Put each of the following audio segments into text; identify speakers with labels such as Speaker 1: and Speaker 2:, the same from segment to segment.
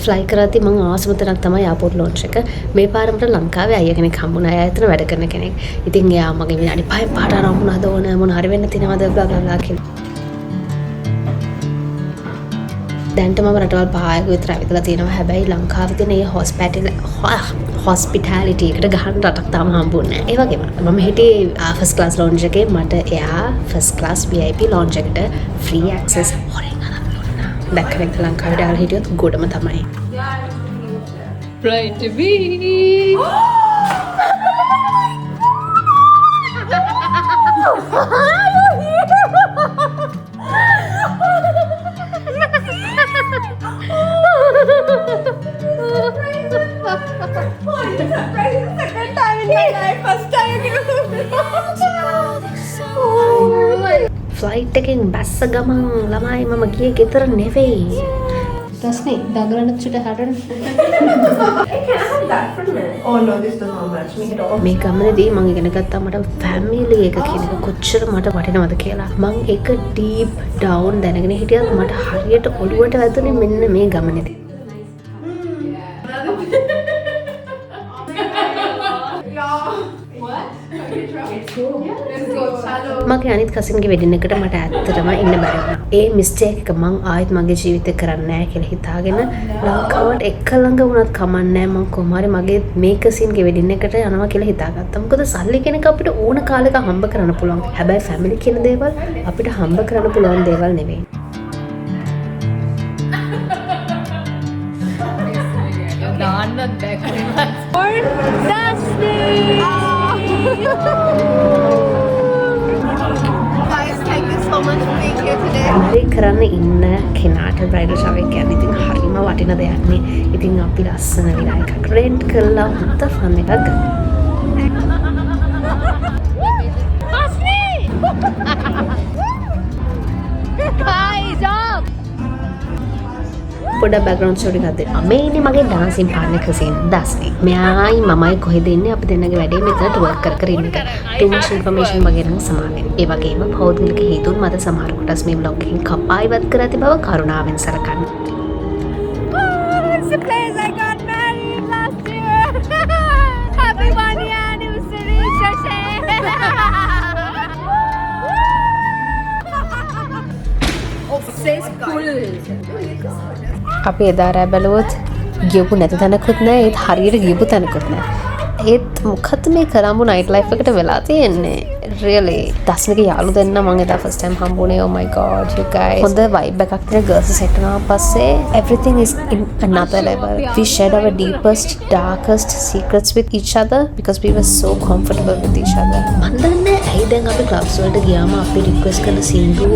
Speaker 1: Fly කරද්දි මම ආසම තරක් තමයි එයාපෝට් ලොන්ච් එක. මේ පාර මට ලංකාවේ අයියා කෙනෙක් හම්බුණා. එයා එතන වැඩ කරන කෙනෙක්. ඉතින් එයා මගේ විනාඩි 5ක් පාට අරන් මොනවද ඕන මොන හරි වෙන්න තියෙනවද බ්ලා බ්ලා බ්ලා කියලා. දැන්ට මම රටවල් 5ක විතර ඇවිදලා තියෙනවා. හැබැයි ලංකාවේ තියෙන මේ හොස්පිටැලිටි එකට ගහන්න රටක් තාම හම්බුන්නේ නැහැ. ඒ වගේම මම හිටියේ ෆස්ට් ක්ලාස් ලොන්ජ් එකේ. මට එයා ෆස්ට් ක්ලාස් VIP ලොන්ජ් එකට ෆ්‍රී ඇක්සස් හොරෙන් අරන් දුන්නා. දැක්කනේ ලංකාවේ ඩාලා හිටියොත් ගොඩම තමයි. Right to be. ෆ්ලයිට් එකෙන් බැස්ස ගමන් ළමයි මම ගියේ ගෙදර නෙවෙයි. Dasni, Dagaran should have had මේ ගමනේදී මම ඉගෙන ගත්තා මට ෆැමිලි එක කියන එක කොච්චර මට වටිනවද කියලා. මම ඒක ඩීප් ඩවුන් දැනගෙන හිටියත් මට හරියට ඔළුවට වැදුනේ මෙන්න මේ ගමනේදී. මගේ අනිත් කසින්ගේ වෙඩින් එකට මට ඇත්තටම ඉන්න බැරි වුණා. ඒ මිස්ටේක් එක මං ආයෙත් මගේ ජීවිතේ කරන්නේ නැහැ කියලා හිතාගෙන ලංකාවට එක ළඟ වුණත් කමන්නේ නැහැ. මං කොහොම හරි මගේ මේ කසින්ගේ වෙඩින් එකට යනවා කියලා හිතාගත්තා. මොකද සල්ලි කෙනෙක් අපිට ඕන කාලෙක හම්බ කරන්න පුළුවන්. හැබැයි ෆැමිලි කියන දේවල් අපිට හම්බ කරන්න පුළුවන් දේවල් නෙවෙයි.
Speaker 2: Not back or Dusty. Guys, thank you so much for being here today.
Speaker 1: මරි කරන්න ඉන්න කෙනාට බ්‍රයිඩල් ෂවර් එක කියන්නේ ඉතින් හරිම වටින දෙයක් නේ. ඉතින් අපි ලස්සන විලා එකක් රෙන්ට් කරලා හොඳ ෆන් එකක් ගන්න.
Speaker 2: Dusty! Guys, up!
Speaker 1: පොඩ බෑග්ග්‍රවුන්ඩ් ස්ටෝරි එකක් දෙන්න. මේ ඉන්නේ මගේ ඩාන්සින් පාර්ට්නර් කසින් දස්නි. මෙයායි මමයි කොහෙද ඉන්නේ අපි දෙන්නගේ වැඩේ මෙතනට වර්ක් කර කර ඉන්න එක. too much information වගේ නම් සමාවෙන්න. ඒ වගේම පෞද්ගලික හේතුන් මත සමහර කොටස් මේ vlog එකෙන් කපා ඉවත් කර ඇති බව කරුණාවෙන් සලකන්න.
Speaker 2: It's the place I got married last year. Happy 1 year anniversary, Shashe.
Speaker 1: අපි එදා රෑ බැලුවොත් ගියපු නැති තැනකුත් නෑ. ඒත් හරියට ගියපු තැනකුත් නෑ. ඒත් මොකද්ද මේ කරාඹු නයිට් ලයිෆ් එකට වෙලා තියෙන්නේ? really දස්නික යාළු දෙන්න මම එදා first time හම්බුනේ. oh my god you guys හොඳ vibe එකක් තියෙන girls set වුණා පස්සේ everything is in another level. we shared our deepest darkest secrets with each other because we were so comfortable with each other. මන් දන්නේ ඇයි දැන් අපි clubs වලට ගියාම අපි request කරන සින්දු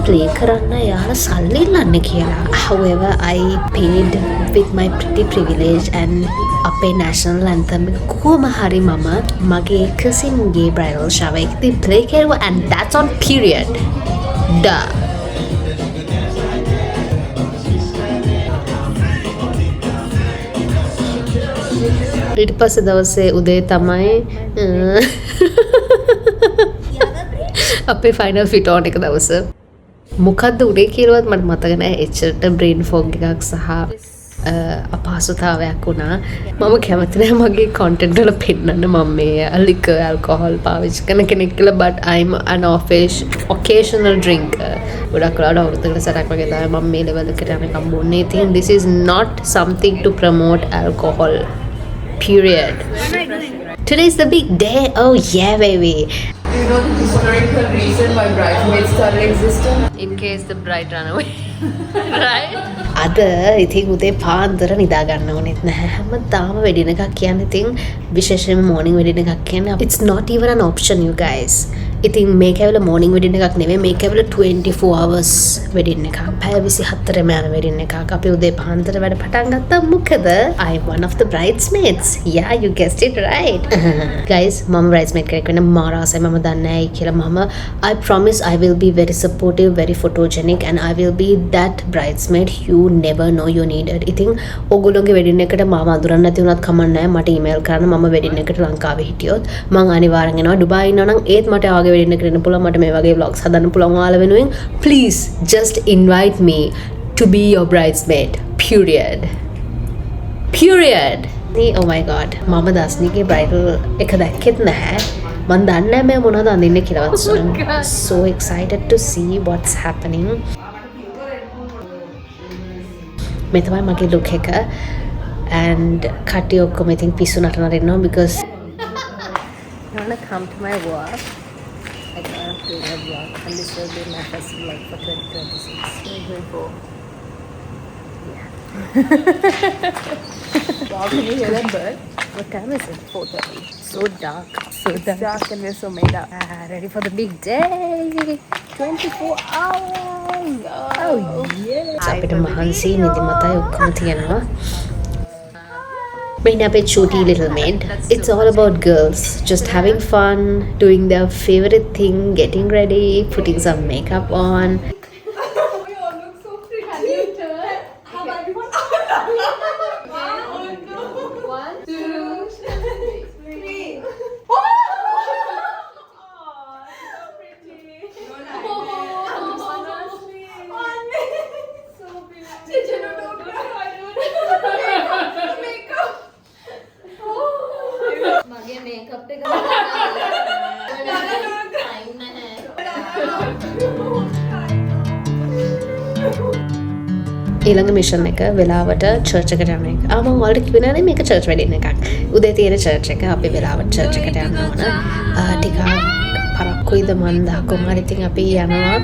Speaker 1: play කරන්න යාලා සල්ලි ඉල්ලන්නේ කියලා. however I paid with my pretty privilege and අපේ national anthem එක කොහොම හරි මම මගේ කසින්ගේ bridal shower එකදී play කරුවා and that's on period. Duh. ඊට පස්සේ දවසේ උදේ තමයි අපේ ෆයිනල් ෆිට ඔන් එක දවස. මොකද්ද උනේ කියලාවත් මට මතක නැහැ. එච්චරට බ්‍රේන් ෆොග් එකක් සහ අපහසුතාවයක් වුණා. මම කැමති නැහැ මගේ කන්ටෙන්ට් වල පෙන්නන්න මම මේ ලිකර් ඇල්කොහොල් පාවිච්චි කරන කෙනෙක් කියලා. but I'm an occasional drinker. ගොඩක් වෙලාවට අවුරුද්දකට සැරයක් වගේ තමයි මම මේ ලෙවල් එකට යනකම් බොන්නේ. ඉතින් this is not something to promote alcohol. Period. Today is the big day. Oh yeah baby.
Speaker 3: Do you know the historical reason why bridesmaids started existing?
Speaker 1: In case the bride run away. Right? අද ඉතින් උදේ පාන්දර නිදා ගන්න ඕනෙත් නැහැ. හැමදාම wedding එකක් කියන්නේ ඉතින් විශේෂයෙන්ම morning වෙඩින් එකක් කියන්නේ it's not even an option you guys. ඉතින් මේක ඇවිල්ලා morning වෙඩින් එකක් නෙවෙයි. මේක ඇවිල්ලා 24 hours වෙඩින් එකක්. පැය 24ම යන වෙඩින් එකක්. අපි උදේ පාන්දර වැඩ පටන් ගත්තා. මොකද I'm one of the bridesmaids. Yeah, you guessed it right. Guys, මම bridesmaid කෙනෙක් වෙන්න මාරාසයි. මම දන්නේ නැහැ කියලා මම I promise I will be very supportive, very photogenic and I will be that bridesmaid you never know you needed. ඉතින් ඔයගොල්ලෝගේ wedding එකට මාව අඳුරන්න නැති වුණත් කමක් නැහැ. මට ඊමේල් කරන්න. මම වෙඩින් එකට ලංකාවේ හිටියොත් මම අනිවාර්යෙන් එනවා. ඩුබායි ඉන්නවා නම් ඒත් මට ආගේ වෙඩින් එකට එන්න පුළුවන්. මට මේ වගේ vlogs හදන්න පුළුවන් ඔයාලා වෙනුවෙන්. Please just invite me to be your bridesmaid. Period. period. Oh my god. මම දස්නිගේ බ්‍රයිඩල් එක දැක්කෙත් නැහැ. මම දන්නේ නැහැ මම මොනවද අඳින්නේ කියලාවත්. So I'm so excited to see what's happening. මේ තමයි මගේ look එක. And කට්ටිය ඔක්කොම ඉතින් පිස්සු නටනවා ඉන්නවා because you wanna come to my work. I gotta do a vlog and this will be my first vlog for 2026. 2024. Yeah.
Speaker 3: Wow, can you hear that bird?
Speaker 1: What time is it? 4:30. So dark. So
Speaker 3: It's
Speaker 1: dark.
Speaker 3: dark and we're so made up.
Speaker 1: Ready for the big day.
Speaker 3: 24 hours.
Speaker 1: Oh yeah. අපිට මහන්සි නිදිමතයි ඔක්කොම තියෙනවා. Bring up a choti little maid. It's all about girls just having fun, doing their favorite thing, getting ready, putting some makeup on. ඊළඟ mission එක වෙලාවට church එකට යන එක. මම ඔයාලට කිව්වේ නෑනේ මේක චර්ච් වෙඩින් එකක්. උදේ තියෙන චර්ච් එක අපි වෙලාවට චර්ච් එකට යන්න ඕන. ටිකක් පරක්කුයිද මන්ද කොහොමද ඉතින් අපි යනවා.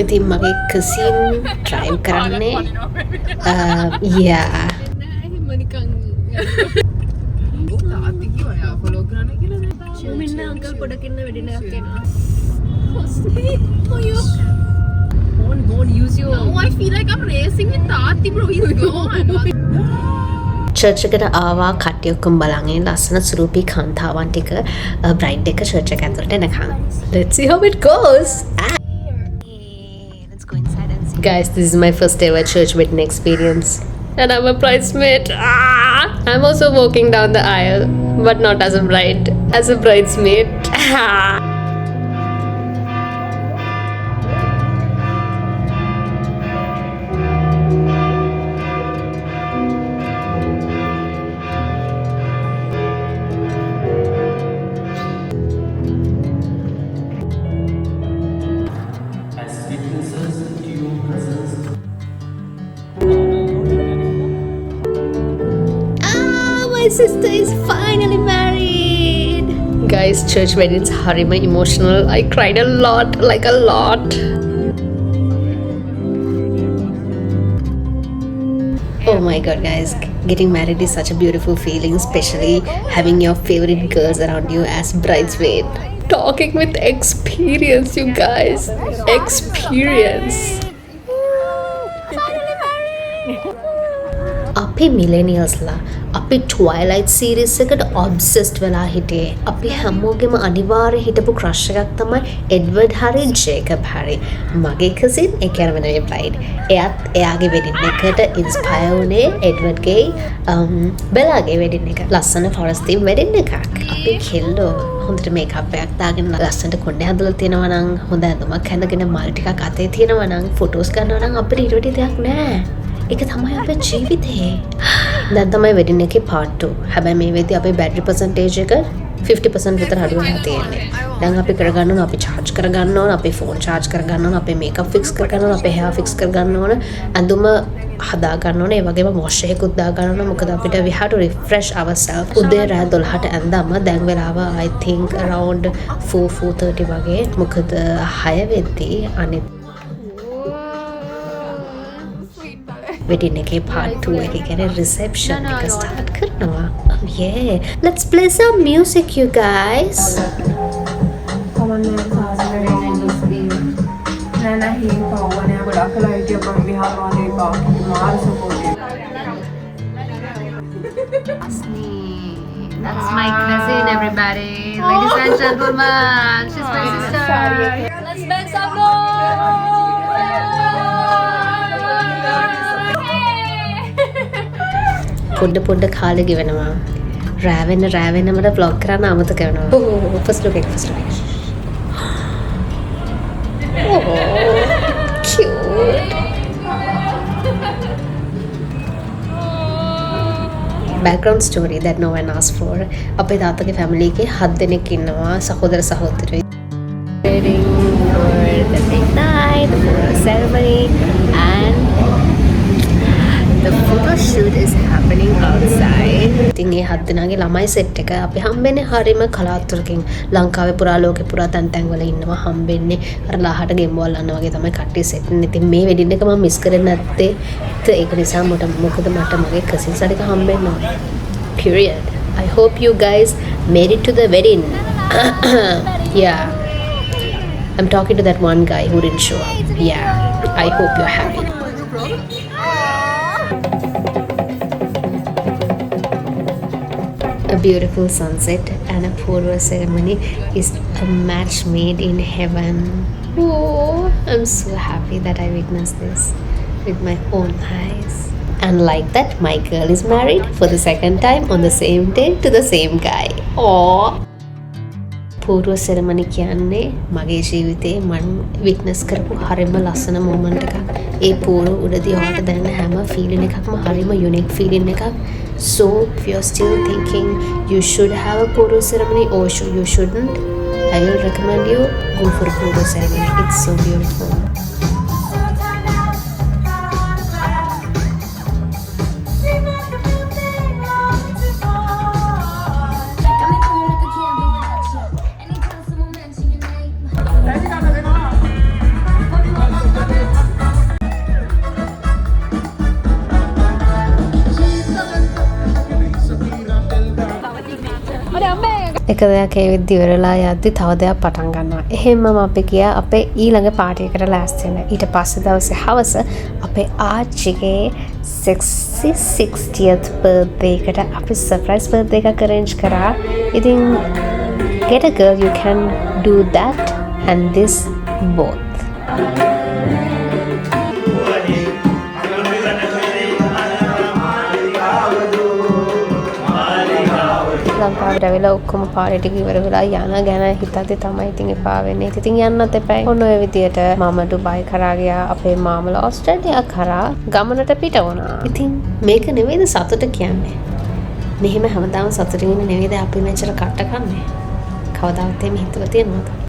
Speaker 1: ඉතින් මගේ කසින් ඩ්‍රයිව් කරන්නේ. yeah.
Speaker 2: මෙන්න අංකල් පොඩකින්න වෙඩින එකක් එනවා. Go on, use your. No, I feel like I'm racing with Tati, bro. He's gone.
Speaker 1: Church එකට ආවා කට්ටිය ඔක්කොම බලන් ඉන්න ලස්සන සුරූපී කාන්තාවන් ටික බ්‍රයිඩ් එක චර්ච් එක ඇතුළට එනකන්. Let's see how it goes. Let's go inside and see. Guys, this is my first ever church wedding experience. And I'm a bridesmaid. I'm also walking down the aisle, but not as a bride, as a bridesmaid. My sister is finally married. Guys, church weddings are very emotional. I cried a lot, like a lot. Oh my god, guys, getting married is such a beautiful feeling, especially having your favorite girls around you as bridesmaid. Talking with experience, you guys. Experience. අපි මිලෙනියල්ස්ලා අපි ට්වයිලයිට් series එකට ඔබ්සෙස්ඩ් වෙලා හිටියේ. අපි හැමෝගෙම අනිවාර්ය හිටපු crush එකක් තමයි එඩ්වර්ඩ් හරි ජේකබ් හරි. මගේ කසින් ඒ කියන්නේ මේ බ්‍රයිඩ්. එයාත් එයාගේ වෙඩින් එකට ඉන්ස්පයර් වුණේ එඩ්වර්ඩ්ගේ බෙලාගේ වෙඩින් එක. ලස්සන ෆොරස්ට් තීම් වෙඩින් එකක්. අපි කෙල්ලෝ හොඳට මේකප් එකක් දාගෙන ලස්සනට කොණ්ඩේ හදලා තියෙනවා නම් හොඳ ඇඳුමක් ඇඳගෙන මල් ටිකක් අතේ තියෙනවා නම් ෆොටෝස් ගන්නවා නම් අපිට ඊට වඩා දෙයක් නැහැ. ඒක තමයි අපේ ජීවිතේ. දැන් තමයි වෙඩින් එකේ part 2. හැබැයි මේ වෙද්දී අපේ බැටරි percentage එක 50% විතර අඩු වෙලා තියෙන්නේ. දැන් අපි කරගන්න ඕන අපි charge කරගන්න ඕන, අපේ phone charge කරගන්න ඕන, අපේ makeup fix කරගන්න ඕන, අපේ hair fix කරගන්න ඕන, ඇඳුම හදා ගන්න ඕන, ඒ වගේම wash එකකුත් දා ගන්න ඕන. මොකද අපිට we have to refresh ourselves. උදේ රෑ 12ට ඇඳාම දැන් වෙලාව I think around 4:30 වගේ. මොකද 6 වෙද්දී අනිත් wedding එකේ part 2 එකේ කියන්නේ reception එක start කරනවා. Oh yeah. Let's play some music, you guys.
Speaker 2: That's my cousin, everybody. Ladies and gentlemen, she's my sister. Let's make some
Speaker 1: පොඩ කාලෙ ගෙවනවා. රෑ වෙන මට vlog කරන්න අමතක වෙනවා. Oh, first look. Oh, cute. background story that no one asked for. අපේ තාත්තගේ family එකේ 7 දෙනෙක් ඉන්නවා සහෝදර සහෝදරයෝ. Waiting for the big night, the photo ceremony, and the photo shoot is happening outside. ඉතින් මේ 7 දෙනාගේ ළමයි සෙට් එක අපි හම්බෙන්නේ හරිම කලාතුරකින්. ලංකාවේ පුරා ලෝකේ පුරා තැන් වල ඉන්නවා හම්බෙන්නේ. අර ලාහට ගෙම්බවල් අන්න වගේ තමයි කට්ටිය සෙට් වෙන්නේ. ඉතින් මේ වෙඩින් එක මම මිස් කරේ නැත්තේ. ඒක නිසා මොකද මට මගේ කසින්ස් අරික හම්බෙන්න ඕනේ. Period. I hope you guys made it to the wedding. Yeah. I'm talking to that one guy who didn't show up. Yeah. I hope you're happy. A beautiful sunset and a photo ceremony is a match made in heaven. Oh, I'm so happy that I witnessed this with my own eyes. And like that, my girl is married for the second time on the same day to the same guy. Aww. Photo ceremony කියන්නේ මගේ ජීවිතේ මම විට්නස් කරපු හරිම ලස්සන moment එකක්. ඒ පෝරෝ උඩදී ඔයාලට දැනෙන හැම ෆීලින් එකක්ම හරිම යුනික් ෆීලින් එකක්. So if you're still thinking you should have a photo ceremony or you shouldn't, I will recommend you go for a photo ceremony. It's so beautiful. එක දෙයක් ඒ විදිහ ඉවරලා යද්දි තව දෙයක් පටන් ගන්නවා. එහෙමම අපි ගියා අපේ ඊළඟ පාටි එකට ලෑස්ති වෙන්න. ඊට පස්සේ දවසේ හවස අපේ ආච්චිගේ 60th birthday එකට අපි surprise birthday එකක් arrange කරා. ඉතින් get a girl you can do that and this both. ලංකාවට ඇවිල්ලා ඔක්කොම පාටි ටික ඉවර වෙලා යන ගැන හිතද්දි තමයි ඉතින් එපා වෙන්නේ. ඉතින් යන්නත් එපා. ඔන්න ඔය විදියට මම ඩුබායි කරා ගියා. අපේ මාමලා ඕස්ට්‍රේලියා කරා ගමනට පිට වුණා. ඉතින් මේක නෙවෙයිද සතුට කියන්නේ? මෙහෙම හැමදාම සතුටින් ඉන්න නෙවෙයිද අපි මෙච්චර කට්ට කන්නේ? කවදාවත් එහෙම හිතුව තියෙනවද?